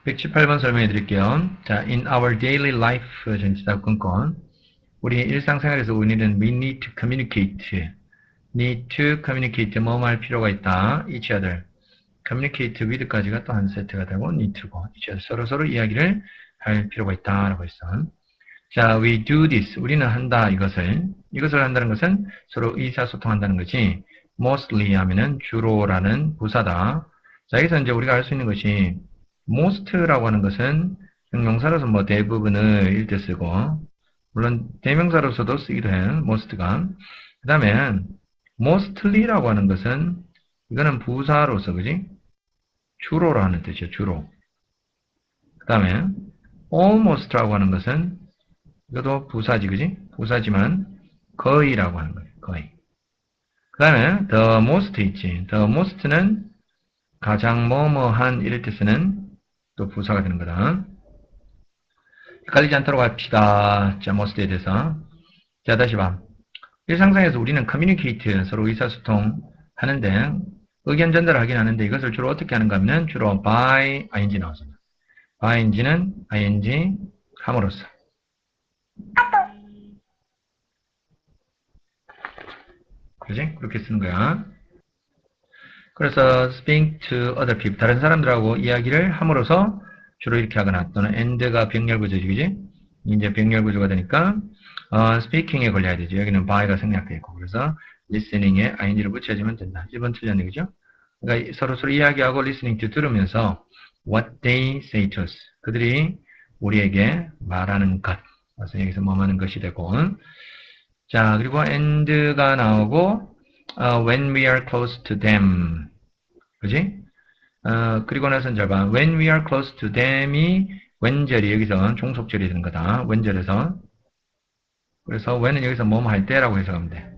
118번 설명해 드릴게요. 자, in our daily life, 전치사 끊건. 우리 일상생활에서 우리는 we need to communicate. need to communicate. 뭐뭐 할 필요가 있다. each other. communicate with까지가 또 한 세트가 되고 need to고. each other. 서로 이야기를 할 필요가 있다. 라고 했어. 자, we do this. 우리는 한다. 이것을 한다는 것은 서로 의사소통한다는 거지. mostly 하면은 주로라는 부사다. 자, 여기서 이제 우리가 알 수 있는 것이 most라고 하는 것은 명사로서 뭐 대부분을 일 때 쓰고, 물론 대명사로서도 쓰기도 해, most가. 그 다음에 mostly라고 하는 것은 이거는 부사로서, 그지? 주로라는 뜻이죠, 주로. 그 다음에 almost라고 하는 것은 이것도 부사지, 그지? 부사지만 거의라고 하는 거예요, 거의. 그 다음에 the most 있지. the most는 가장 뭐뭐한 이럴 때 쓰는 또 부사가 되는 거다. 헷갈리지 않도록 합시다. 자, most에 대해서. 자, 다시 봐. 일상생활에서 우리는 communicate, 서로 의사소통 하는데, 의견 전달을 하긴 하는데, 이것을 주로 어떻게 하는가 하면, 주로 by ing 나오잖아. by ing는 ing 함으로써. 그지? 그렇게 쓰는 거야. 그래서 speak to other people, 다른 사람들하고 이야기를 함으로써 주로 이렇게 하거나, 또는 and가 병렬구조지, 그지? 이제 병렬구조가 되니까 speaking에 걸려야 되죠. 여기는 by가 생략되어 있고, 그래서 listening에 ing를 붙여주면 된다. 1번 틀렸네, 그죠? 그러니까 서로 이야기하고 listening to 들으면서 what they say to us, 그들이 우리에게 말하는 것, 그래서 여기서 뭐 하는 것이 되고, 자, 그리고 and가 나오고 when we are close to them, 그지? 그리고 나서 이제 봐. when we are close to them이 when절이 여기서 종속절이 되는 거다. when절에서. 그래서 when은 여기서 뭐뭐 할 때라고 해석하면 돼.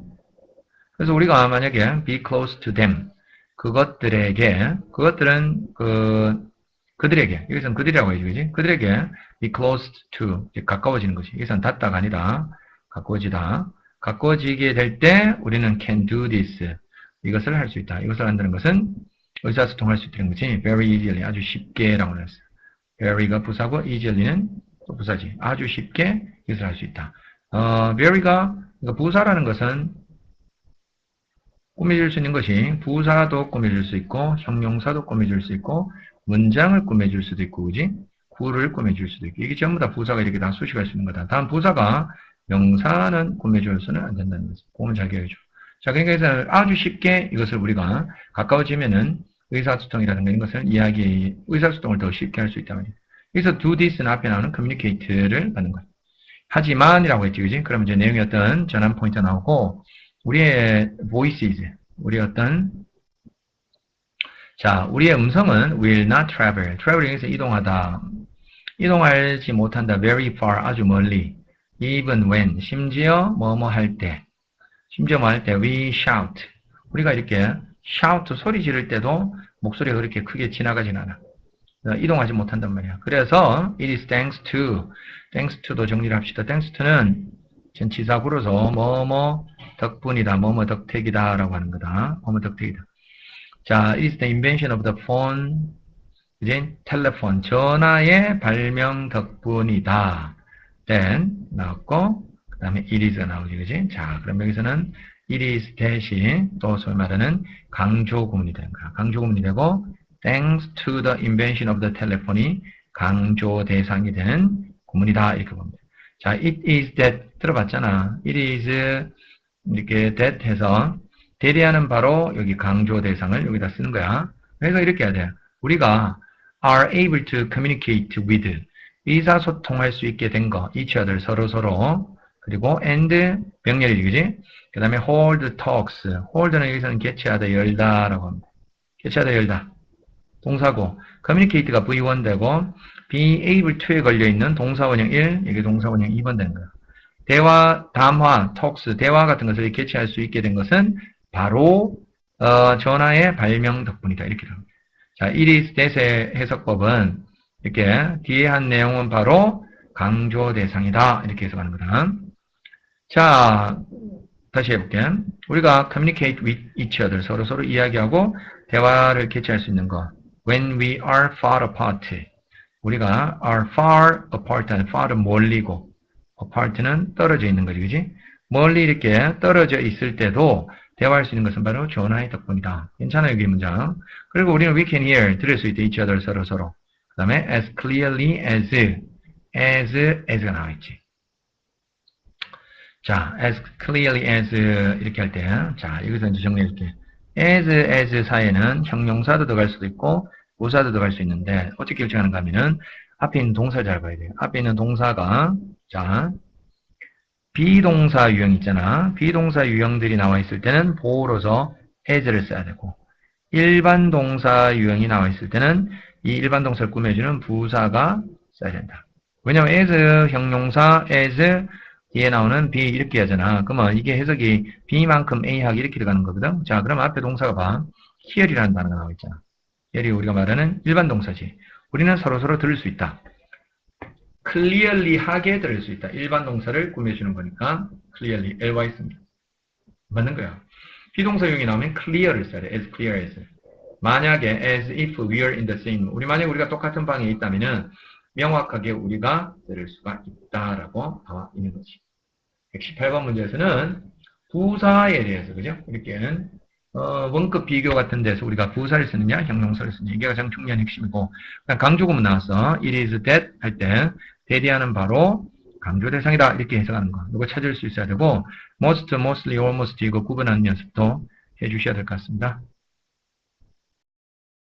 그래서 우리가 만약에 be close to them, 그것들은 그들에게, 여기서는 그들이라고 해야지, 그지? 그들에게 be close to, 가까워지는 것이. 여기서는 닿다가 아니다. 가까워지다. 가까워지게 될 때 우리는 can do this, 이것을 할 수 있다. 이것을 한다는 것은 의사소통할 수 있다는 거지. very easily, 아주 쉽게 라고 했어. very가 부사고 easily는 또 부사지. 아주 쉽게 이것을 할 수 있다. very가 부사라는 것은 꾸며줄 수 있는 것이, 부사도 꾸며줄 수 있고 형용사도 꾸며줄 수 있고 문장을 꾸며줄 수도 있고, 그지? 구를 꾸며줄 수도 있고, 이게 전부 다 부사가 이렇게 다 수식할 수 있는 거다. 다음 부사가 명사는 꾸며줘서는 안 된다는 거지. 그건 잘 기억해줘. 자, 그러니까 여기서 아주 쉽게 이것을 우리가 가까워지면은 의사소통이라는 거, 이것을 의사소통을 더 쉽게 할 수 있다 말이야. 여기서 do this는 앞에 나오는 communicate를 받는 거야. 하지만이라고 했지, 그지? 그러면 이제 내용이 어떤 전환 포인트가 나오고, 우리의 voices, 우리의 우리의 음성은 will not travel. travel이 여기서 이동하다. 이동하지 못한다. very far, 아주 멀리. even when, 심지어 뭐뭐 할 때. 심지어 뭐 할 때, we shout. 우리가 이렇게 shout, 소리 지를 때도 목소리가 그렇게 크게 지나가진 않아. 이동하지 못한단 말이야. 그래서 it is thanks to도 정리를 합시다. thanks to는 전치사구로서 뭐뭐 덕분이다, 뭐뭐 덕택이다 라고 하는 거다. 뭐뭐 덕택이다. 자, it is the invention of the phone, 이제 텔레폰, 전화의 발명 덕분이다. then 나왔고, 그 다음에 it is가 나오지, 그지? 자, 그럼 여기서는 it is 대신 또 소위 말하는 강조 구문이 되는 거야. 강조 구문이 되고, thanks to the invention of the telephone이 강조 대상이 되는 구문이다. 이렇게 봅니다. 자, it is that 들어봤잖아. it is 이렇게 that 해서 대리하는 바로 여기 강조 대상을 여기다 쓰는 거야. 그래서 이렇게 해야 돼. 우리가 are able to communicate with, 의사소통할 수 있게 된 거, each other, 서로, 그리고 and 병렬이지, 그지? 그 다음에 hold talks, hold는 여기서는 개최하다, 열다 라고 합니다. 개최하다, 열다. 동사고, communicate가 V1 되고, be able to에 걸려있는 동사원형 1, 여기 동사원형 2번 되는 거야. 대화, 담화, talks, 대화 같은 것을 개최할 수 있게 된 것은 바로 전화의 발명 덕분이다. 이렇게 합니다. 자, it is that의 해석법은 이렇게 뒤에 한 내용은 바로 강조 대상이다. 이렇게 해석하는 거다. 자, 다시 해볼게. 우리가 communicate with each other, 서로 이야기하고 대화를 개최할 수 있는 거. when we are far apart, 우리가 are far apart, far은 멀리고, apart는 떨어져 있는 거지, 그지? 멀리 이렇게 떨어져 있을 때도 대화할 수 있는 것은 바로 전화의 덕분이다. 괜찮아요, 여기 문장. 그리고 우리는 we can hear, 들을 수 있대, each other, 서로. 그 다음에 as clearly as가 나와있지. 자, as clearly as 이렇게 할 때, 자, 여기서 이제 정리해줄게. as 사이에는 형용사도 들어갈 수도 있고 부사도 들어갈 수 있는데 어떻게 결정하는가 하면은 앞에 있는 동사 잘 봐야 돼요. 앞에 있는 동사가 자 비동사 유형 있잖아. 비동사 유형들이 나와 있을 때는 보호로서 as를 써야 되고 일반 동사 유형이 나와 있을 때는 이 일반 동사를 꾸며주는 부사가 써야 된다. 왜냐면 as 형용사 as 뒤에 나오는 be 이렇게 하잖아. 그러면 이게 해석이 be만큼 A하기 이렇게 들어가는 거거든. 자, 그럼 앞에 동사가 봐. hear이라는 단어가 나와 있잖아. hear이 우리가 말하는 일반 동사지. 우리는 서로서로 들을 수 있다. clearly하게 들을 수 있다. 일반 동사를 꾸며주는 거니까 clearly, ly 씁니다. 맞는 거야. 비동사용이 나오면 clear를 써야 돼. as clear as. 만약에 as if we are in the same, 만약에 우리가 똑같은 방에 있다면은 명확하게 우리가 들을 수가 있다라고 나와 있는 거지. 118번 문제에서는 부사에 대해서, 그죠? 이렇게는, 원급 비교 같은 데서 우리가 부사를 쓰느냐, 형용사를 쓰느냐, 이게 가장 중요한 핵심이고, 강조구문 나왔어. It is that 할 때, 대대하는 바로 강조 대상이다. 이렇게 해석하는 거. 이거 찾을 수 있어야 되고, most, mostly, almost 이거 구분하는 연습도 해주셔야 될 것 같습니다.